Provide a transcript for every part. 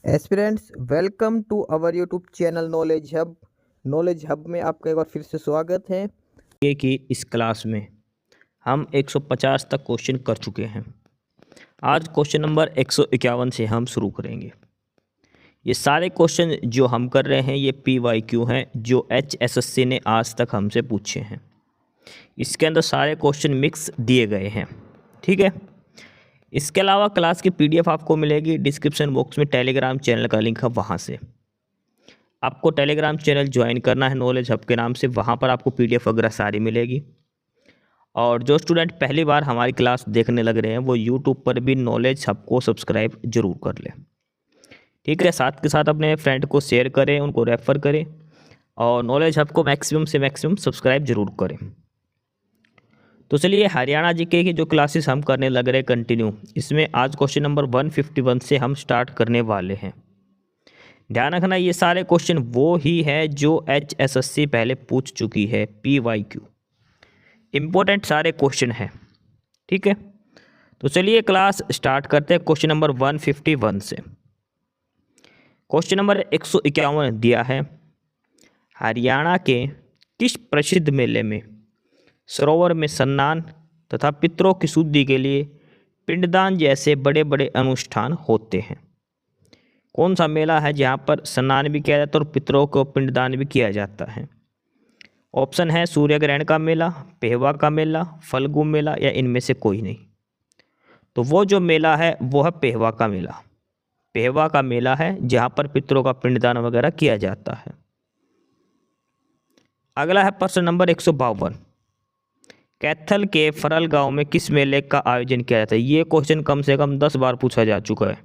Aspirants welcome to our YouTube channel knowledge hub में आपका एक बार फिर से स्वागत है। कि इस क्लास में हम 150 तक क्वेश्चन कर चुके हैं। आज क्वेश्चन नंबर 151 से हम शुरू करेंगे। ये सारे क्वेश्चन जो हम कर रहे हैं ये PYQ हैं जो HSSC ने आज तक हमसे पूछे हैं। इसके अंदर सारे क्वेश्चन मिक्स दिए गए हैं, ठीक है। इसके अलावा क्लास की PDF आपको मिलेगी डिस्क्रिप्शन बॉक्स में, टेलीग्राम चैनल का लिंक है, वहाँ से आपको टेलीग्राम चैनल ज्वाइन करना है नॉलेज हब के नाम से। वहाँ पर आपको PDF वगैरह सारी मिलेगी। और जो स्टूडेंट पहली बार हमारी क्लास देखने लग रहे हैं वो यूट्यूब पर भी नॉलेज हब को सब्सक्राइब जरूर कर लें, ठीक है। साथ के साथ अपने फ्रेंड को शेयर करें, उनको रेफ़र करें और नॉलेज हब को मैक्सिमम से मैक्सिमम सब्सक्राइब जरूर करें। तो चलिए हरियाणा जीके की जो क्लासेस हम करने लग रहे हैं कंटिन्यू, इसमें आज क्वेश्चन नंबर 151 से हम स्टार्ट करने वाले हैं। ध्यान रखना ये सारे क्वेश्चन वो ही है जो HSSC पहले पूछ चुकी है। PYQ इम्पोर्टेंट सारे क्वेश्चन हैं, ठीक है। तो चलिए क्लास स्टार्ट करते हैं क्वेश्चन नंबर 151 से। क्वेश्चन नंबर 151 दिया है, हरियाणा के किस प्रसिद्ध मेले में सरोवर में स्नान तथा पितरों की शुद्धि के लिए पिंडदान जैसे बड़े बड़े अनुष्ठान होते हैं? कौन सा मेला है जहाँ पर स्नान भी किया जाता है और पितरों को पिंडदान भी किया जाता है? ऑप्शन है सूर्य ग्रहण का मेला, पेहवा का मेला, फल्गु मेला या इनमें से कोई नहीं। तो वो जो मेला है वो है पेहवा का मेला। पेहवा का मेला है जहाँ पर पितरों का पिंडदान वगैरह किया जाता है। अगला है प्रश्न नंबर 152, कैथल के फरल गांव में किस मेले का आयोजन किया जाता है? ये क्वेश्चन कम से कम 10 बार पूछा जा चुका है।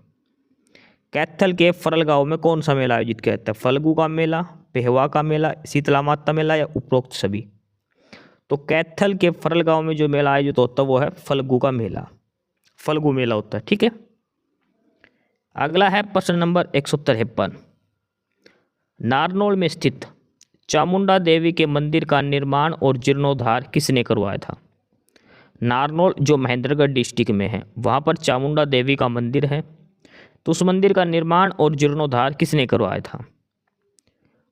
कैथल के फरल गांव में कौन सा मेला आयोजित किया जाता है? फल्गु का मेला, पेहवा का मेला, शीतला माता मेला या उपरोक्त सभी? तो कैथल के फरल गांव में जो मेला आयोजित होता है वो है फल्गु का मेला, फल्गु मेला होता है, ठीक है। अगला है प्रश्न नंबर 153, नारनौल में स्थित चामुंडा देवी के मंदिर का निर्माण और जीर्णोद्धार किसने करवाया था? नारनौल जो महेंद्रगढ़ डिस्ट्रिक्ट में है वहाँ पर चामुंडा देवी का मंदिर है, तो उस मंदिर का निर्माण और जीर्णोद्धार किसने करवाया था?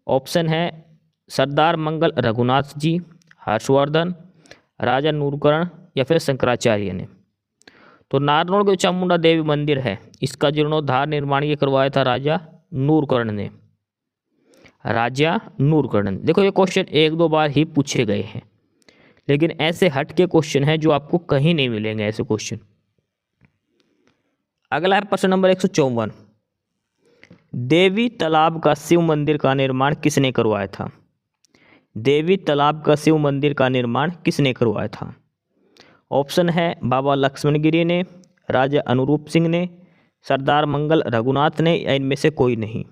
ऑप्शन है सरदार मंगल रघुनाथ जी, हर्षवर्धन, राजा नूरकर्ण या फिर शंकराचार्य ने। तो नारनौल के चामुंडा देवी मंदिर है, इसका जीर्णोद्धार निर्माण ये करवाया था राजा नूरकर्ण ने। राजा नूरकर्ण। देखो ये क्वेश्चन 1-2 बार ही पूछे गए हैं, लेकिन ऐसे हट के क्वेश्चन है जो आपको कहीं नहीं मिलेंगे ऐसे क्वेश्चन। अगला है प्रश्न नंबर 154, देवी तालाब का शिव मंदिर का निर्माण किसने करवाया था? देवी तालाब का शिव मंदिर का निर्माण किसने करवाया था? ऑप्शन है बाबा लक्ष्मण गिरी ने, राजा अनुरूप सिंह ने, सरदार मंगल रघुनाथ ने या इनमें से कोई नहीं।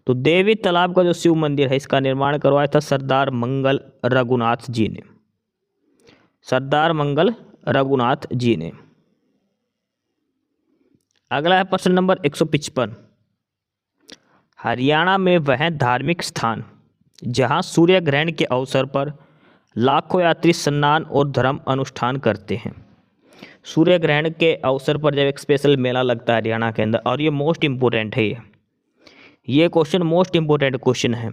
तो देवी तालाब का जो शिव मंदिर है इसका निर्माण करवाया था सरदार मंगल रघुनाथ जी ने, सरदार मंगल रघुनाथ जी ने। अगला है प्रश्न नंबर 155, हरियाणा में वह धार्मिक स्थान जहां सूर्य ग्रहण के अवसर पर लाखों यात्री स्नान और धर्म अनुष्ठान करते हैं। सूर्य ग्रहण के अवसर पर जब एक स्पेशल मेला लगता है हरियाणा के अंदर, और ये मोस्ट इम्पोर्टेंट है, ये क्वेश्चन मोस्ट इम्पोर्टेंट क्वेश्चन है,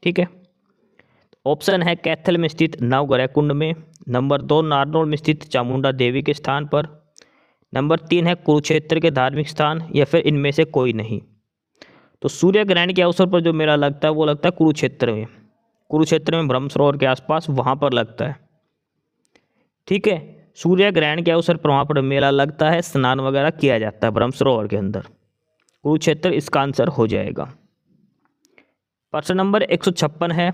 ठीक है। ऑप्शन है कैथल में स्थित नवग्रह कुंड में, नंबर 2 नारनौल में स्थित चामुंडा देवी के स्थान पर, नंबर 3 है कुरुक्षेत्र के धार्मिक स्थान या फिर इनमें से कोई नहीं। तो सूर्य ग्रहण के अवसर पर जो मेला लगता है वो लगता है कुरुक्षेत्र में, कुरुक्षेत्र में ब्रह्म सरोवर के आसपास वहाँ पर लगता है, ठीक है। सूर्य ग्रहण के अवसर पर वहाँ पर मेला लगता है, स्नान वगैरह किया जाता है ब्रह्म सरोवर के अंदर। कुरुक्षेत्र इसका आंसर हो जाएगा। प्रश्न नंबर 156 है,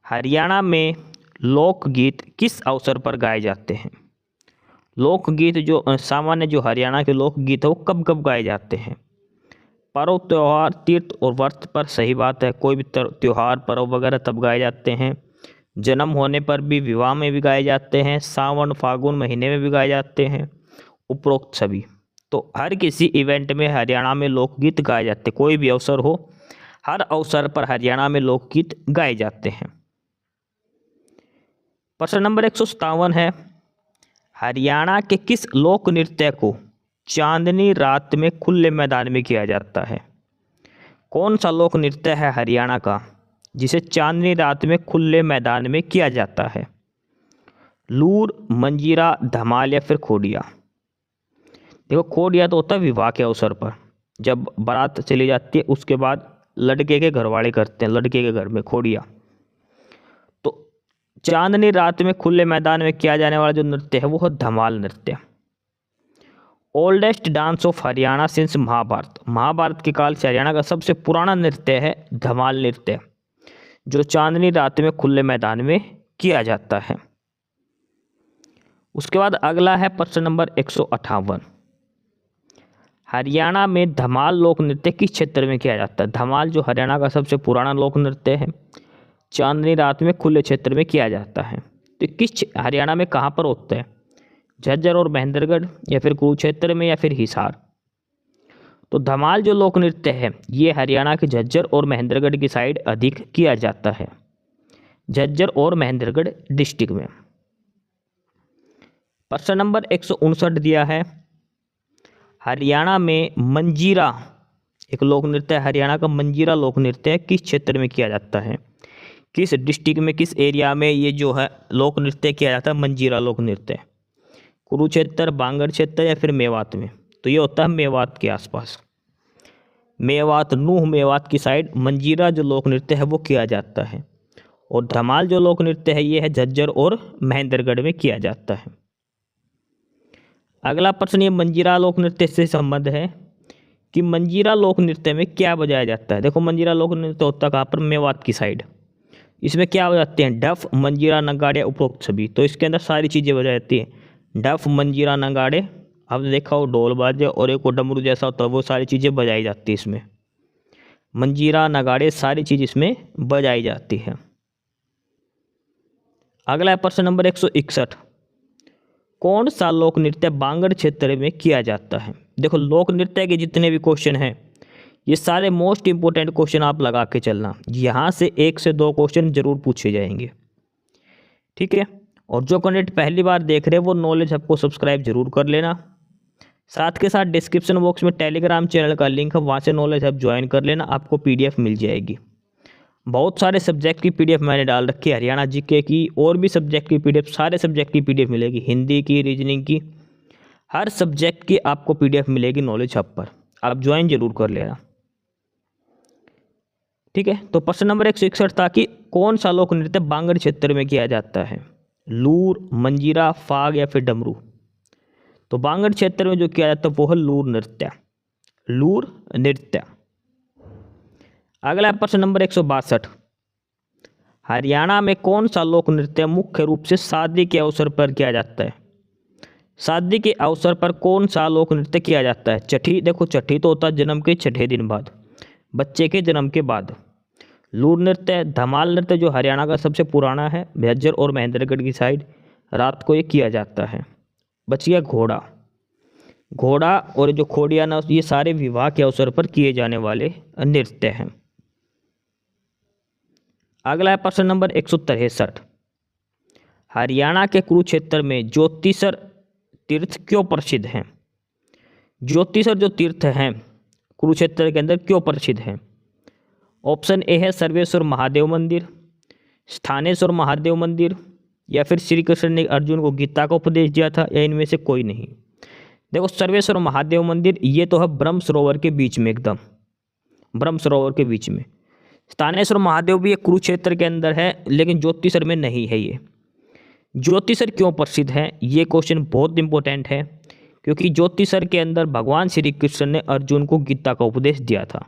हरियाणा में लोकगीत किस अवसर पर गाए जाते हैं? लोकगीत जो सामान्य जो हरियाणा के लोकगीत है वो कब कब गाए जाते हैं? पर्व, त्यौहार, तीर्थ और व्रत पर, सही बात है, कोई भी त्यौहार पर्व वगैरह तब गाए जाते हैं। जन्म होने पर भी, विवाह में भी गाए जाते हैं, सावन फागुन महीने में भी गाए जाते हैं, उपरोक्त सभी। तो हर किसी इवेंट में हरियाणा में लोकगीत गाए जाते हैं, कोई भी अवसर हो हर अवसर पर हरियाणा में लोकगीत गाए जाते हैं। प्रश्न नंबर 157 है, हरियाणा के किस लोक नृत्य को चांदनी रात में खुले मैदान में किया जाता है? कौन सा लोक नृत्य है हरियाणा का जिसे चांदनी रात में खुले मैदान में किया जाता है? लूर, मंजीरा, धमाल या फिर खोड़िया? देखो, खोड़िया तो होता है विवाह के अवसर पर, जब बारात चली जाती है उसके बाद लड़के के घर वाले करते हैं लड़के के घर में खोड़िया। तो चांदनी रात में खुले मैदान में किया जाने वाला जो नृत्य है वो है धमाल नृत्य। Oldest dance of Haryana since Mahabharata, Mahabharata के काल से हरियाणा का सबसे पुराना नृत्य है धमाल नृत्य, जो चांदनी रात में खुले मैदान में किया जाता है। उसके बाद अगला है प्रश्न नंबर 158। हरियाणा में धमाल लोक नृत्य किस क्षेत्र में किया जाता है? धमाल जो हरियाणा का सबसे पुराना लोक नृत्य है, चांदनी रात में खुले क्षेत्र में किया जाता है। तो किस हरियाणा में कहाँ पर होता है? झज्जर और महेंद्रगढ़, या फिर कुरुक्षेत्र में, या फिर हिसार? तो धमाल जो लोक नृत्य है ये हरियाणा के झज्जर और महेंद्रगढ़ की साइड अधिक किया जाता है, झज्जर और महेंद्रगढ़ डिस्ट्रिक्ट में। प्रश्न नंबर 159 दिया है, हरियाणा में मंजीरा एक लोक नृत्य है, हरियाणा का मंजीरा लोक नृत्य किस क्षेत्र में किया जाता है? किस डिस्ट्रिक्ट में, किस एरिया में ये जो है लोक नृत्य किया जाता है मंजीरा लोक नृत्य? कुरुक्षेत्र, बांगड़ क्षेत्र, या फिर मेवात में? तो ये होता है मेवात के आसपास, मेवात, नूह मेवात की साइड मंजीरा जो लोक नृत्य है वो किया जाता है। और धमाल जो लोक नृत्य है ये है झज्जर और महेंद्रगढ़ में किया जाता है। अगला प्रश्न ये मंजीरा लोक नृत्य से संबंध है कि मंजीरा लोक नृत्य में क्या बजाया जाता है? देखो, मंजीरा लोक नृत्य होता कहाँ पर? मेवात की साइड। इसमें क्या बजाते हैं? डफ, मंजीरा, नगाड़े, उपरोक्त सभी। तो इसके अंदर सारी चीज़ें बजाई जाती हैं, डफ, मंजीरा, नगाड़े, आपने देखा हो ढोल बाजे, और एक डमरू जैसा होता है, वो सारी चीज़ें बजाई जाती है इसमें। मंजीरा, नगाड़े, सारी चीज़ इसमें बजाई जाती है। अगला है प्रश्न नंबर 161। कौन सा लोक नृत्य बांगड़ क्षेत्र में किया जाता है? देखो, लोक नृत्य के जितने भी क्वेश्चन हैं ये सारे मोस्ट इंपोर्टेंट क्वेश्चन आप लगा के चलना, यहाँ से 1 से 2 क्वेश्चन जरूर पूछे जाएंगे, ठीक है। और जो कैंडिडेट पहली बार देख रहे हैं वो नॉलेज हब को सब्सक्राइब जरूर कर लेना। साथ के साथ डिस्क्रिप्शन बॉक्स में टेलीग्राम चैनल का लिंक है, वहाँ से नॉलेज हब ज्वाइन कर लेना, आपको PDF मिल जाएगी। बहुत सारे सब्जेक्ट की PDF मैंने डाल रखी है, हरियाणा GK की, और भी सब्जेक्ट की PDF, सारे सब्जेक्ट की PDF मिलेगी, हिंदी की, रीजनिंग की, हर सब्जेक्ट की आपको PDF मिलेगी नॉलेज हब पर, आप ज्वाइन जरूर कर लेना, ठीक है। तो प्रश्न नंबर 161 था कि कौन सा लोक नृत्य बांगड़ क्षेत्र में किया जाता है? लूर, मंजीरा, फाग, या फिर डमरू? तो बांगड़ क्षेत्र में जो किया जाता है वो है लूर नृत्य, लूर नृत्य। अगला प्रश्न नंबर 162। हरियाणा में कौन सा लोक नृत्य मुख्य रूप से शादी के अवसर पर किया जाता है? शादी के अवसर पर कौन सा लोक नृत्य किया जाता है? छठी, देखो छठी तो होता है जन्म के 6 दिन बाद, बच्चे के जन्म के बाद। लूर नृत्य, धमाल नृत्य जो हरियाणा का सबसे पुराना है, झज्जर और महेंद्रगढ़ की साइड रात को ये किया जाता है। बच गया घोड़ा, घोड़ा और जो खोड़िया ना, ये सारे विवाह के अवसर पर किए जाने वाले नृत्य हैं। अगला है प्रश्न नंबर 163। हरियाणा के कुरुक्षेत्र में ज्योतिषर तीर्थ क्यों प्रसिद्ध हैं? ज्योतिषर जो तीर्थ हैं कुरुक्षेत्र के अंदर क्यों प्रसिद्ध हैं? ऑप्शन ए है सर्वेश्वर महादेव मंदिर, स्थानेश्वर महादेव मंदिर, या फिर श्री कृष्ण ने अर्जुन को गीता का उपदेश दिया था, या इनमें से कोई नहीं। देखो, सर्वेश्वर महादेव मंदिर ये तो है ब्रह्म सरोवर के बीच में, एकदम ब्रह्म सरोवर के बीच में। स्थानेश्वर महादेव भी एक कुरुक्षेत्र के अंदर है, लेकिन ज्योतिषर में नहीं है। ये ज्योतिषर क्यों प्रसिद्ध है, ये क्वेश्चन बहुत इंपॉर्टेंट है, क्योंकि ज्योतिषर के अंदर भगवान श्री कृष्ण ने अर्जुन को गीता का उपदेश दिया था।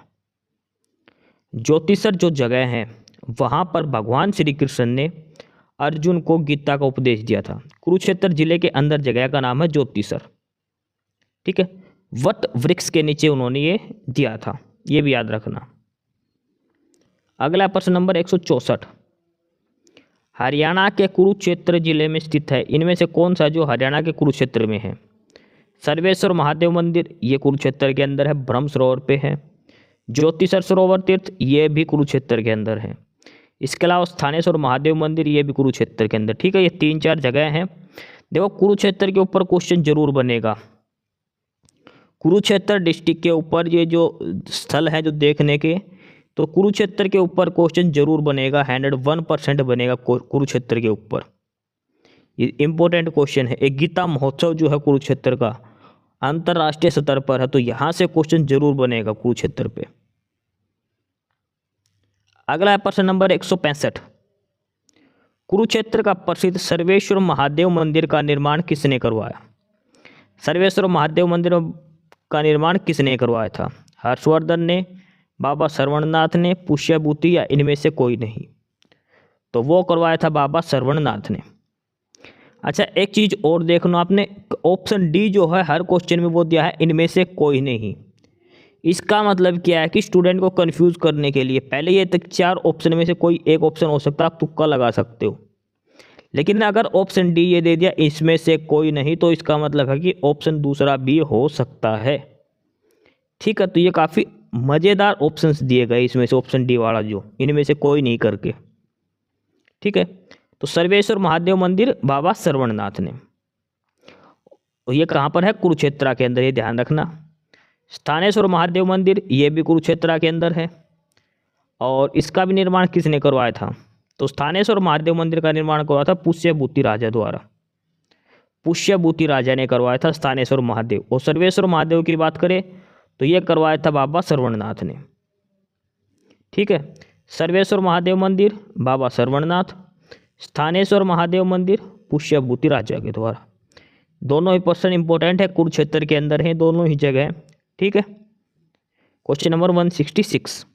ज्योतिषर जो जगह है वहाँ पर भगवान श्री कृष्ण ने अर्जुन को गीता का उपदेश दिया था। कुरुक्षेत्र जिले के अंदर जगह का नाम है ज्योतिषर, ठीक है। वट वृक्ष के नीचे उन्होंने ये दिया था, ये भी याद रखना। अगला प्रश्न नंबर 164। हरियाणा के कुरुक्षेत्र जिले में स्थित है, इनमें से कौन सा जो हरियाणा के कुरुक्षेत्र में है? सर्वेश्वर महादेव मंदिर ये कुरुक्षेत्र के अंदर है, ब्रह्म सरोवर पे है। ज्योतिषर सरोवर तीर्थ ये भी कुरुक्षेत्र के अंदर है। इसके अलावा स्थानेश्वर महादेव मंदिर ये भी कुरुक्षेत्र के अंदर, ठीक है। ये 3-4 जगह हैं। देखो, कुरुक्षेत्र के ऊपर क्वेश्चन जरूर बनेगा, कुरुक्षेत्र डिस्ट्रिक्ट के ऊपर ये जो स्थल है जो देखने के, तो कुरुक्षेत्र के ऊपर क्वेश्चन जरूर बनेगा, 101% बनेगा कुरुक्षेत्र के ऊपर। ये इम्पोर्टेंट क्वेश्चन है। एक गीता महोत्सव जो है कुरुक्षेत्र का अंतर्राष्ट्रीय स्तर पर है, तो यहाँ से क्वेश्चन जरूर बनेगा कुरुक्षेत्र पे। अगला है प्रश्न नंबर 165। कुरुक्षेत्र का प्रसिद्ध सर्वेश्वर महादेव मंदिर का निर्माण किसने करवाया? सर्वेश्वर महादेव मंदिर का निर्माण किसने करवाया था? हर्षवर्धन ने, बाबा श्रवणनाथ ने, पुष्यभूति या इनमें से कोई नहीं? तो वो करवाया था बाबा श्रवणनाथ ने। अच्छा, एक चीज़ और देख लो आपने, ऑप्शन डी जो है हर क्वेश्चन में वो दिया है इनमें से कोई नहीं। इसका मतलब क्या है कि स्टूडेंट को कंफ्यूज करने के लिए पहले ये तक 4 ऑप्शन में से कोई एक ऑप्शन हो सकता है, आप तुक्का लगा सकते हो। लेकिन अगर ऑप्शन डी ये दे दिया इसमें से कोई नहीं, तो इसका मतलब है कि ऑप्शन दूसरा भी हो सकता है। ठीक है, तो ये काफ़ी मज़ेदार ऑप्शंस दिए गए इसमें से, ऑप्शन डी वाला जो इनमें से कोई नहीं करके। ठीक है, तो सर्वेश्वर महादेव मंदिर बाबा श्रवणनाथ ने, और ये कहाँ पर है? कुरुक्षेत्र के अंदर, ये ध्यान रखना। स्थानेश्वर महादेव मंदिर ये भी कुरुक्षेत्र के अंदर है, और इसका भी निर्माण किसने करवाया था? तो स्थानेश्वर महादेव मंदिर का निर्माण करवाया था पुष्यभूति राजा द्वारा। पुष्यभूति राजा ने करवाया था स्थानेश्वर महादेव। और सर्वेश्वर महादेव की बात करें तो ये करवाया था बाबा श्रवणनाथ ने। ठीक है, सर्वेश्वर महादेव मंदिर बाबा श्रवणनाथ, स्थानेश्वर महादेव मंदिर पुष्यभूति राजा के द्वारा। दोनों ही पर्सन इंपॉर्टेंट है, कुरुक्षेत्र के अंदर है दोनों ही जगह। ठीक है, क्वेश्चन नंबर 166।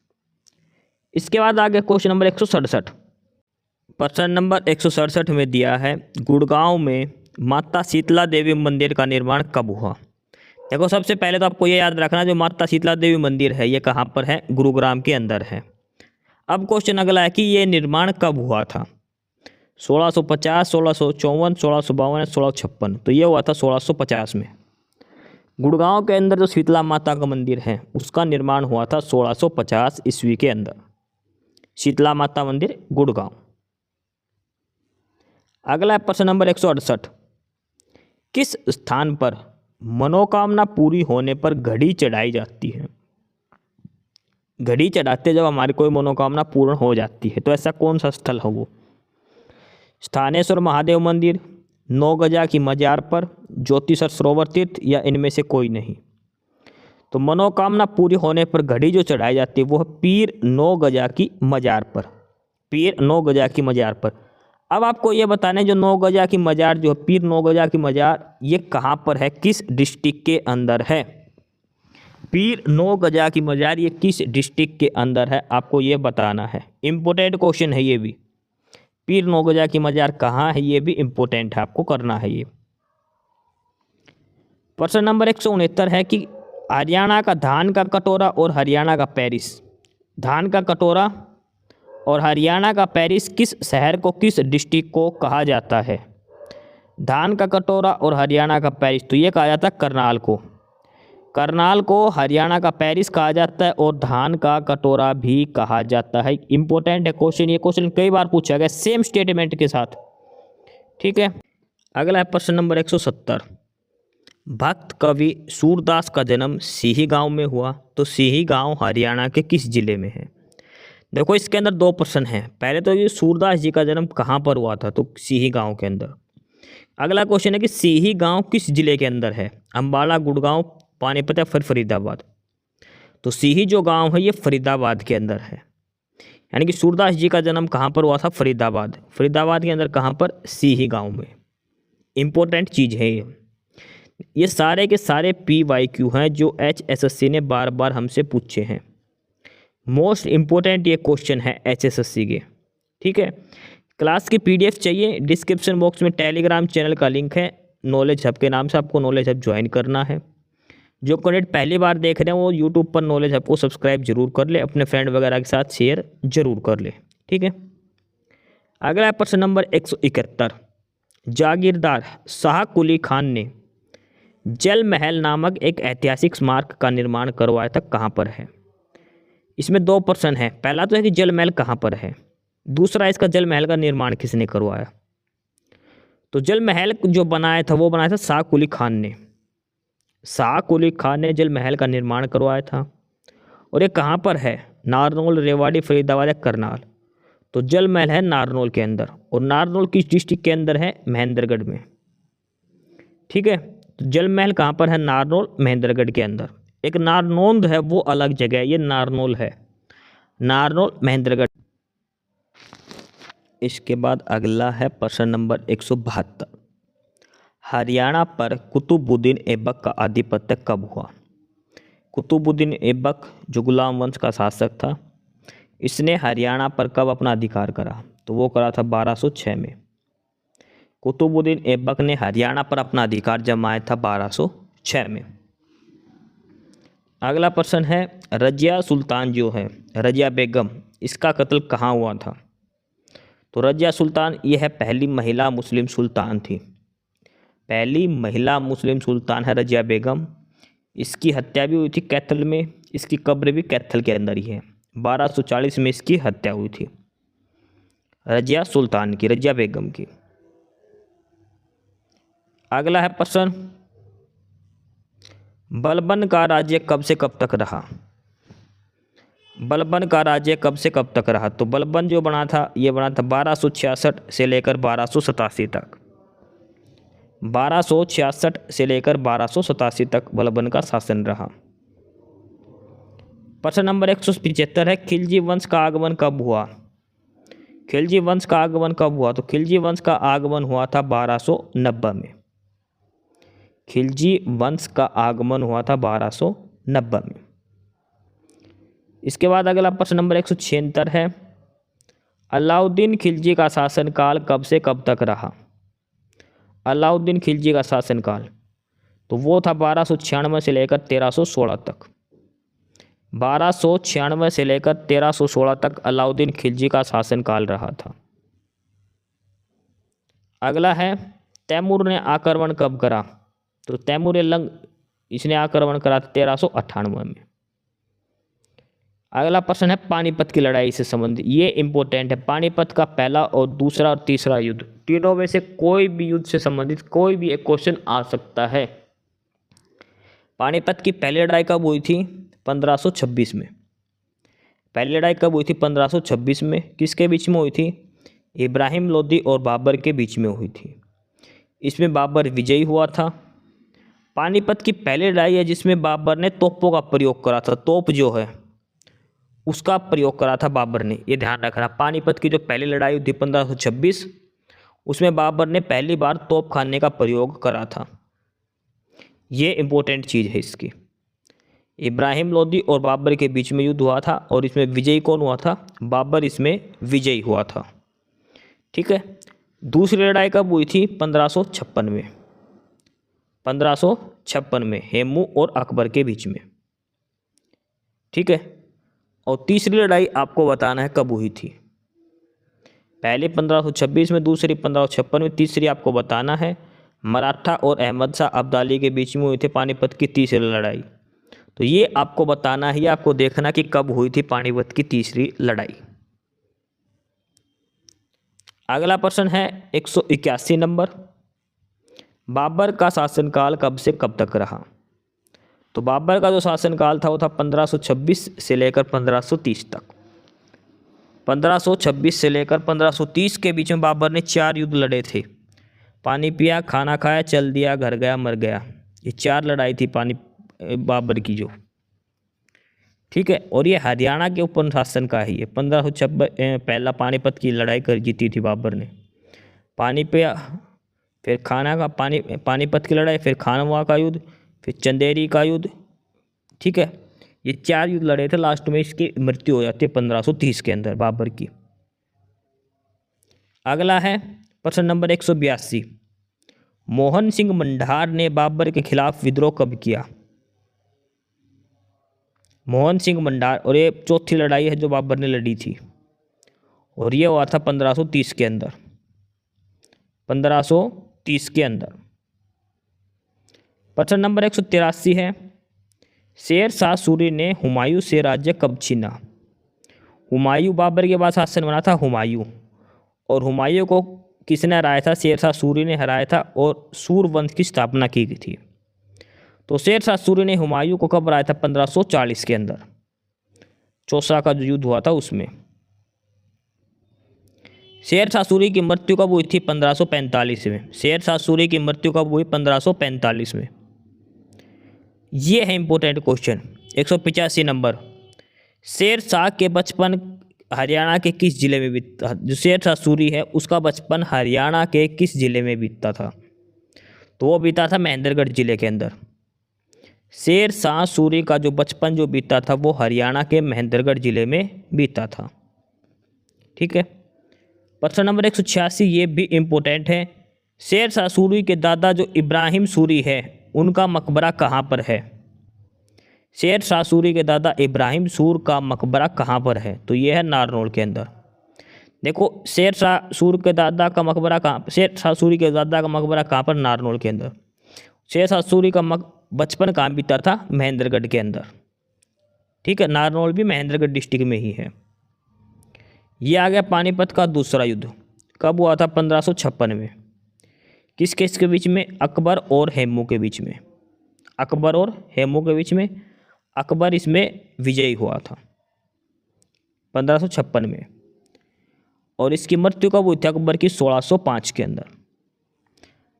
इसके बाद आगे क्वेश्चन नंबर 167। प्रश्न नंबर 167 में दिया है, गुड़गांव में माता शीतला देवी मंदिर का निर्माण कब हुआ? देखो, सबसे पहले तो आपको ये याद रखना, जो माता शीतला देवी मंदिर है ये कहाँ पर है? गुरुग्राम के अंदर है। अब क्वेश्चन अगला है कि ये निर्माण कब हुआ था? 1650, 1654, 1652, 1656। तो ये हुआ था 1650 में। गुड़गांव के अंदर जो शीतला माता का मंदिर है उसका निर्माण हुआ था 1650 ईस्वी के अंदर। शीतला माता मंदिर गुड़गांव। अगला प्रश्न नंबर 168। किस स्थान पर मनोकामना पूरी होने पर घड़ी चढ़ाई जाती है? घड़ी चढ़ाते जब हमारी कोई मनोकामना पूर्ण हो जाती है, तो ऐसा कौन सा स्थल है वो? स्थानेश्वर महादेव मंदिर, 9 गजा की मजार पर, ज्योतिषर सरोवर तीर्थ या इनमें से कोई नहीं? तो मनोकामना पूरी होने पर घड़ी जो चढ़ाई जाती है वो है पीर 9 गजा की मजार पर। पीर 9 गजा की मजार पर। अब आपको ये बताना है, जो 9 गजा की मजार जो है, पीर 9 गजा की मजार, ये कहाँ पर है, किस डिस्ट्रिक्ट के अंदर है? पीर 9 गजा की मजार ये किस डिस्ट्रिक्ट के अंदर है, आपको ये बताना है। इम्पोर्टेंट क्वेश्चन है ये भी। पीर 9 गजा की मजार कहाँ है, ये भी इम्पोर्टेंट है, आपको करना है ये। प्रश्न नंबर 169 है कि हरियाणा का धान का कटोरा और हरियाणा का पेरिस, धान का कटोरा और हरियाणा का पेरिस किस शहर को, किस डिस्ट्रिक्ट को कहा जाता है? धान का कटोरा और हरियाणा का पेरिस, तो ये कहा जाता है करनाल को। करनाल को हरियाणा का पेरिस कहा जाता है और धान का कटोरा भी कहा जाता है। इंपॉर्टेंट है क्वेश्चन, ये क्वेश्चन कई बार पूछा गया सेम स्टेटमेंट के साथ। ठीक है, अगला है प्रश्न नंबर 170। भक्त कवि सूरदास का जन्म सीही गांव में हुआ, तो सीही गांव हरियाणा के किस जिले में है? देखो, इसके अंदर 2 प्रश्न हैं। पहले तो ये सूरदास जी का जन्म कहाँ पर हुआ था, तो सीही गांव के अंदर। अगला क्वेश्चन है कि सीही गांव किस जिले के अंदर है? अम्बाला, गुड़गांव, पानीपत या फिर फरीदाबाद? तो सीही जो गांव है ये फरीदाबाद के अंदर है। यानी कि सूरदास जी का जन्म कहाँ पर हुआ था? फरीदाबाद। फरीदाबाद के अंदर कहाँ पर? सीही गांव में। इंपॉर्टेंट चीज़ है ये सारे के सारे PYQ हैं जो HSSC ने बार बार हमसे पूछे हैं। मोस्ट इम्पोर्टेंट ये क्वेश्चन है HSSC के। ठीक है, क्लास की PDF चाहिए, डिस्क्रिप्शन बॉक्स में टेलीग्राम चैनल का लिंक है, नॉलेज हब के नाम से आपको नॉलेज हब ज्वाइन करना है। जो कैंडिडेट पहली बार देख रहे हैं वो यूट्यूब पर नॉलेज हब को सब्सक्राइब जरूर कर ले, अपने फ्रेंड वगैरह के साथ शेयर जरूर कर ले। ठीक है, अगला प्रश्न नंबर 171। जागीरदार शाह कुली खान ने जल महल नामक एक ऐतिहासिक स्मारक का निर्माण करवाया था, कहाँ पर है? इसमें 2 प्रश्न हैं। पहला तो है कि जल महल कहाँ पर है, दूसरा इसका जल महल का निर्माण किसने करवाया? तो जल महल जो बनाया था वो बनाया था शाह कुली खान ने। शाह कुली खान ने जल महल का निर्माण करवाया था। और ये कहाँ पर है? नारनौल, रेवाड़ी, फरीदाबाद या करनाल। तो जल महल है नारनौल के अंदर, और नारनौल किस डिस्ट्रिक्ट के अंदर है? महेंद्रगढ़ में। ठीक है, तो जल महल कहाँ पर है? नारनौल, महेंद्रगढ़ के अंदर। एक नारनौंद है, वो अलग जगह है, ये नारनौल है, नारनौल महेंद्रगढ़। इसके बाद अगला है प्रश्न नंबर 172। हरियाणा पर कुतुबुद्दीन ऐबक का आधिपत्य कब हुआ? कुतुबुद्दीन ऐबक जो गुलाम वंश का शासक था, इसने हरियाणा पर कब अपना अधिकार करा? तो वो करा था 1206 में। कुतुबुद्दीन ऐबक ने हरियाणा पर अपना अधिकार जमाया था 1206 में। अगला प्रश्न है, रजिया सुल्तान जो है, रजिया बेगम, इसका कत्ल कहाँ हुआ था? तो रजिया सुल्तान ये है पहली महिला मुस्लिम सुल्तान थी, पहली महिला मुस्लिम सुल्तान है रजिया बेगम। इसकी हत्या भी हुई थी कैथल में, इसकी कब्र भी कैथल के अंदर ही है। 1240 में इसकी हत्या हुई थी, रजिया सुल्तान की, रजिया बेगम की। अगला है प्रश्न, बलबन का राज्य कब से कब तक रहा? बलबन का राज्य कब से कब तक रहा? तो बलबन जो बना था, ये बना था 1266 से लेकर 1287 तक। 1266 से लेकर 1287 तक बलबन का शासन रहा। प्रश्न नंबर 175 है, खिलजी वंश का आगमन कब हुआ? खिलजी वंश का आगमन कब हुआ? तो खिलजी वंश का आगमन हुआ था 1290 में। खिलजी वंश का आगमन हुआ था 1290 में। इसके बाद अगला प्रश्न नंबर 176 है, अलाउद्दीन खिलजी का शासनकाल कब से कब तक रहा? अलाउद्दीन खिलजी का शासनकाल तो वो था 1296 से लेकर 1316 तक। 1296 से लेकर 1316 तक अलाउद्दीन खिलजी का शासनकाल रहा था। अगला है, तैमूर ने आक्रमण कब करा? तो तैमूर लंग इसने आक्रमण करा 1398 में। अगला प्रश्न है, पानीपत की लड़ाई से संबंधित, ये इंपॉर्टेंट है। पानीपत का पहला और दूसरा और तीसरा युद्ध, तीनों में से कोई भी युद्ध से संबंधित कोई भी एक क्वेश्चन आ सकता है। पानीपत की पहली लड़ाई कब हुई थी? 1526 में। पहली लड़ाई कब हुई थी? 1526 में। किसके बीच में हुई थी? इब्राहिम लोदी और बाबर के बीच में हुई थी। इसमें बाबर विजयी हुआ था। पानीपत की पहली लड़ाई है जिसमें बाबर ने तोपों का प्रयोग करा था, तोप जो है उसका प्रयोग करा था बाबर ने, ये ध्यान रखना। पानीपत की जो पहली लड़ाई हुई थी 1526, उसमें बाबर ने पहली बार तोप खाने का प्रयोग करा था। ये इंपॉर्टेंट चीज़ है इसकी। इब्राहिम लोदी और बाबर के बीच में युद्ध हुआ था और इसमें विजयी कौन हुआ था? बाबर इसमें विजयी हुआ था। ठीक है, दूसरी लड़ाई कब हुई थी? 1556 में। 1556 में हेमू और अकबर के बीच में। ठीक है, और तीसरी लड़ाई आपको बताना है कब हुई थी। पहले 1526 में, दूसरी 1556 में, तीसरी आपको बताना है। मराठा और अहमद शाह अब्दाली के बीच में हुई थी पानीपत की तीसरी लड़ाई। तो ये आपको बताना है, आपको देखना कि कब हुई थी पानीपत की तीसरी लड़ाई। अगला प्रश्न है 181 नंबर, बाबर का शासनकाल कब से कब तक रहा? तो बाबर का जो शासनकाल था वो था 1526 से लेकर 1530 तक। 1526 से लेकर 1530 के बीच में बाबर ने 4 युद्ध लड़े थे। पानी पिया, खाना खाया, चल दिया, घर गया, मर गया। ये 4 लड़ाई थी बाबर की जो। ठीक है, और ये हरियाणा के ऊपर शासन का ही है। 1526 पहला पानीपत की लड़ाई कर जीती थी बाबर ने। पानी पिया, फिर खाना का पानीपत की लड़ाई, फिर खानवा का युद्ध, फिर चंदेरी का युद्ध। ठीक है, ये 4 युद्ध लड़े थे। लास्ट में इसकी मृत्यु हो जाती है 1530 के अंदर बाबर की। अगला है प्रश्न नंबर 182, मोहन सिंह मंडार ने बाबर के खिलाफ विद्रोह कब किया? मोहन सिंह मंडार, और ये चौथी लड़ाई है जो बाबर ने लड़ी थी, और ये हुआ था 1530 के अंदर। 1530 के अंदर। प्रश्न नंबर 183 है, शेर शाह सूरी ने हुमायूं से राज्य कब छीना? हुमायूं, बाबर के बाद शासन बना था हुमायूं, और हुमायूं को किसने हराया था? शेर शाह सूरी ने हराया था, और सूर वंश की स्थापना की गई थी। तो शेर शाह सूरी ने हुमायूं को कब हराया था? 1540 के अंदर, चौसा का जो युद्ध हुआ था उसमें। शेर शाह सूरी की मृत्यु कब हुई थी? 1545 में। शेर शाह सूरी की मृत्यु कब हुई? 1545 में। ये है important question. 185 number, Sher Shah के बचपन हरियाणा के किस जिले में बीतता? जो शेर शाह सूरी है उसका बचपन हरियाणा के किस जिले में बीतता था? तो वो बीता था महेंद्रगढ़ जिले के अंदर। शेर शाह सूरी का जो बचपन जो बीता था वो हरियाणा के महेंद्रगढ़ जिले में बीता था। ठीक है। प्रश्न नंबर 186, ये भी इम्पोर्टेंट है। शेर शाह सूरी के दादा जो इब्राहिम सूरी है उनका मकबरा कहाँ पर है? शेर शाह सूरी के दादा इब्राहिम सूर का मकबरा कहाँ पर है? तो ये है नारनौल के अंदर। देखो, शेर शाह सूर के दादा का मकबरा कहाँ, शेर शाह सूरी के दादा का मकबरा कहाँ पर? नारनौल के अंदर। शेर शाह सूरी का बचपन कहाँ बीता था? महेंद्रगढ़ के अंदर। ठीक है, नारनौल भी महेंद्रगढ़ डिस्ट्रिक्ट में ही है। ये आ गया पानीपत का दूसरा युद्ध। कब हुआ था? 1556 में। किस किस के बीच में? अकबर और हेमू के बीच में। अकबर और हेमू के बीच में। अकबर इसमें विजयी हुआ था 1556 में। और इसकी मृत्यु कब हुई थी? अकबर की 1605 के अंदर।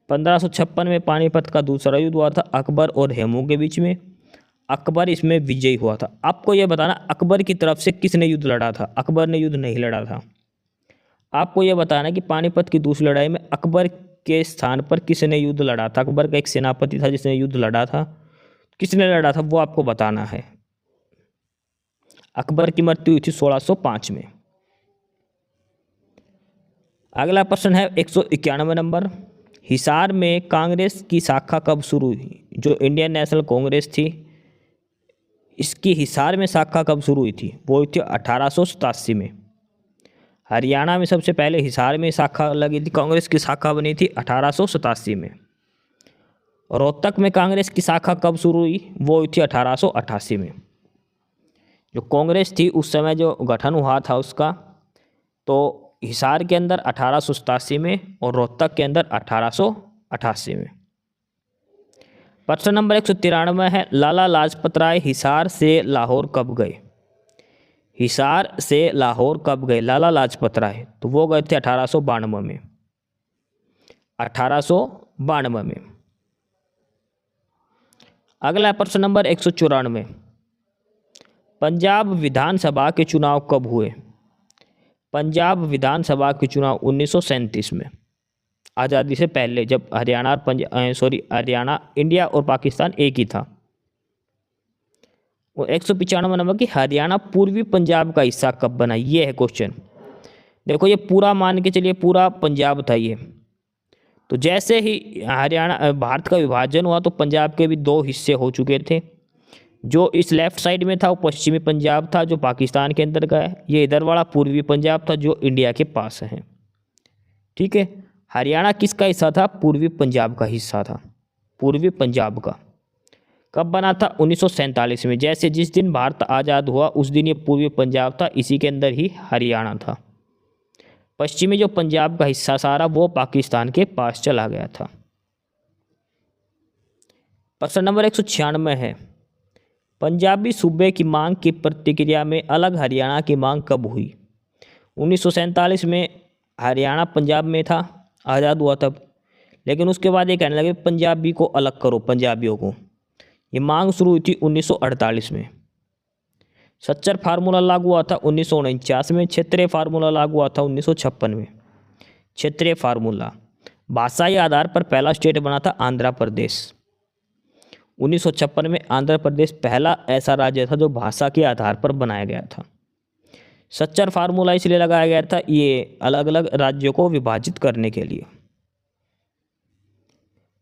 1556 में पानीपत का दूसरा युद्ध हुआ था अकबर और हेमू के बीच में। अकबर इसमें विजयी हुआ था। आपको यह बताना अकबर की तरफ से किसने युद्ध लड़ा था? अकबर ने युद्ध नहीं लड़ा था। आपको यह बताना कि पानीपत की दूसरी लड़ाई में अकबर के स्थान पर किसने युद्ध लड़ा था? अकबर का एक सेनापति था जिसने युद्ध लड़ा था, किसने लड़ा था वो आपको बताना है। अकबर की मृत्यु हुई थी 1605 में। अगला प्रश्न है 191 नंबर, हिसार में कांग्रेस की शाखा कब शुरू हुई? जो इंडियन नेशनल कांग्रेस थी इसकी हिसार में शाखा कब शुरू हुई थी? वो हुई थी 1887 में। हरियाणा में सबसे पहले हिसार में शाखा लगी थी, कांग्रेस की शाखा बनी थी 1887 में। रोहतक में कांग्रेस की शाखा कब शुरू हुई? वो हुई थी 1888 में। जो कांग्रेस थी उस समय जो गठन हुआ था उसका, तो हिसार के अंदर 1887 में और रोहतक के अंदर 1888 में। प्रश्न नंबर 193 है, लाला लाजपत राय हिसार से लाहौर कब गए? हिसार से लाहौर कब गए लाला लाजपत राय? तो वो गए थे 1892 में। 1892 में। अगला प्रश्न नंबर 194, पंजाब विधानसभा के चुनाव कब हुए? पंजाब विधानसभा के चुनाव 1937 में, आज़ादी से पहले, जब हरियाणा और हरियाणा, इंडिया और पाकिस्तान एक ही था। और 195 नंबर की हरियाणा पूर्वी पंजाब का हिस्सा कब बना? ये है क्वेश्चन। देखो ये पूरा मान के चलिए पूरा पंजाब था ये। तो जैसे ही हरियाणा भारत का विभाजन हुआ तो पंजाब के भी दो हिस्से हो चुके थे। जो इस लेफ्ट साइड में था वो पश्चिमी पंजाब था जो पाकिस्तान के अंदर का है। ये इधर वाला पूर्वी पंजाब था जो इंडिया के पास है। ठीक है, हरियाणा किसका हिस्सा था? पूर्वी पंजाब का हिस्सा था, पूर्वी पंजाब का। कब बना था? 1947 में। जैसे जिस दिन भारत आज़ाद हुआ उस दिन ये पूर्वी पंजाब था, इसी के अंदर ही हरियाणा था। पश्चिमी जो पंजाब का हिस्सा सारा वो पाकिस्तान के पास चला गया था। प्रश्न नंबर 196 है, पंजाबी सूबे की मांग की प्रतिक्रिया में अलग हरियाणा की मांग कब हुई? 1947 में हरियाणा पंजाब में था, आज़ाद हुआ तब, लेकिन उसके बाद ये कहने लगे पंजाबी को अलग करो, पंजाबियों को। ये मांग शुरू हुई थी 1948 में। सच्चर फार्मूला लागू हुआ था 1949 में। क्षेत्रीय फार्मूला लागू हुआ था 1956 में। क्षेत्रीय फार्मूला, भाषाई आधार पर पहला स्टेट बना था आंध्र प्रदेश। 1956 में आंध्र प्रदेश पहला ऐसा राज्य था जो भाषा के आधार पर बनाया गया था। सच्चर फार्मूला इसलिए लगाया गया था ये अलग अलग राज्यों को विभाजित करने के लिए।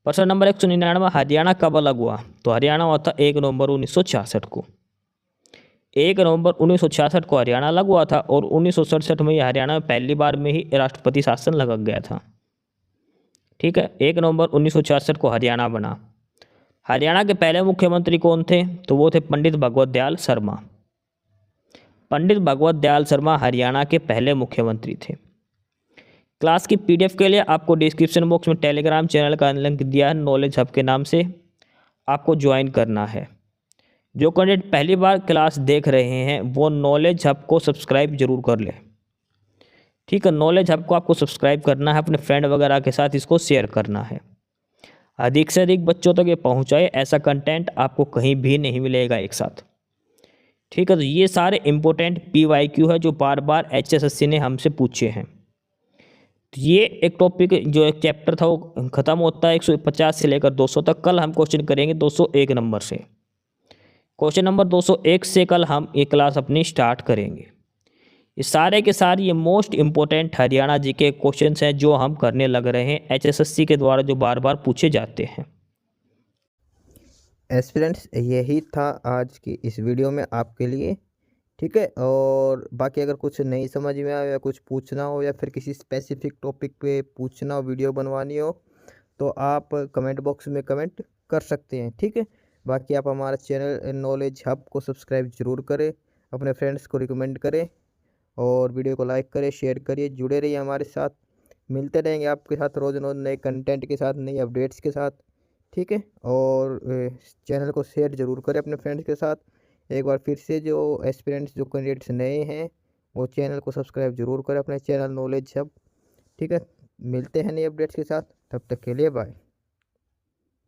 प्रश्न नंबर 199, हरियाणा कब अलग हुआ? तो हरियाणा हुआ था 1 नवंबर 1966 को। 1 नवंबर 1966 को हरियाणा अलग हुआ था और 1967 में यह हरियाणा में पहली बार में ही राष्ट्रपति शासन लग गया था। ठीक है, 1 नवंबर 1966 को हरियाणा बना। हरियाणा के पहले मुख्यमंत्री कौन थे? तो वो थे पंडित भगवत दयाल शर्मा। पंडित भगवत दयाल शर्मा हरियाणा के पहले मुख्यमंत्री थे। क्लास की पीडीएफ के लिए आपको डिस्क्रिप्शन बॉक्स में टेलीग्राम चैनल का लिंक दिया है नॉलेज हब के नाम से। आपको ज्वाइन करना है। जो कैंडिडेट पहली बार क्लास देख रहे हैं वो नॉलेज हब को सब्सक्राइब जरूर कर लें। ठीक है, नॉलेज हब को आपको सब्सक्राइब करना है, अपने फ्रेंड वगैरह के साथ इसको शेयर करना है, अधिक से अधिक बच्चों तक ये पहुंचाए। ऐसा कंटेंट आपको कहीं भी नहीं मिलेगा एक साथ। ठीक है, तो ये सारे इंपॉर्टेंट PYQ है जो बार बार HSSC ने हमसे पूछे हैं। तो ये एक टॉपिक जो एक चैप्टर था वो ख़त्म होता है 150 से लेकर 200 तक। कल हम क्वेश्चन करेंगे 201 नंबर से। क्वेश्चन नंबर 201 से कल हम ये क्लास अपनी स्टार्ट करेंगे। ये सारे के सारे ये मोस्ट इम्पोर्टेंट हरियाणा जी के क्वेश्चंस हैं जो हम करने लग रहे हैं HSSC के द्वारा, जो बार बार पूछे जाते हैं। एस्पिरेंट्स, यही था आज की इस वीडियो में आपके लिए। ठीक है, और बाकी अगर कुछ नहीं समझ में आया या कुछ पूछना हो या फिर किसी स्पेसिफिक टॉपिक पे पूछना हो, वीडियो बनवानी हो, तो आप कमेंट बॉक्स में कमेंट कर सकते हैं। ठीक है, बाकी आप हमारा चैनल नॉलेज हब को सब्सक्राइब ज़रूर करें, अपने फ्रेंड्स को रिकमेंड करें और वीडियो को लाइक करें, शेयर करिए, जुड़े रहिए हमारे साथ। मिलते रहेंगे आपके साथ रोज़ रोज़ नए कंटेंट के साथ, नई अपडेट्स के साथ। ठीक है, और चैनल को शेयर ज़रूर करें अपने फ्रेंड्स के साथ। एक बार फिर से जो एस्पिरेंट्स, जो कैंडिडेट्स नए हैं, वो चैनल को सब्सक्राइब ज़रूर करें, अपने चैनल नॉलेज हब। ठीक है, मिलते हैं नए अपडेट्स के साथ, तब तक के लिए बाय।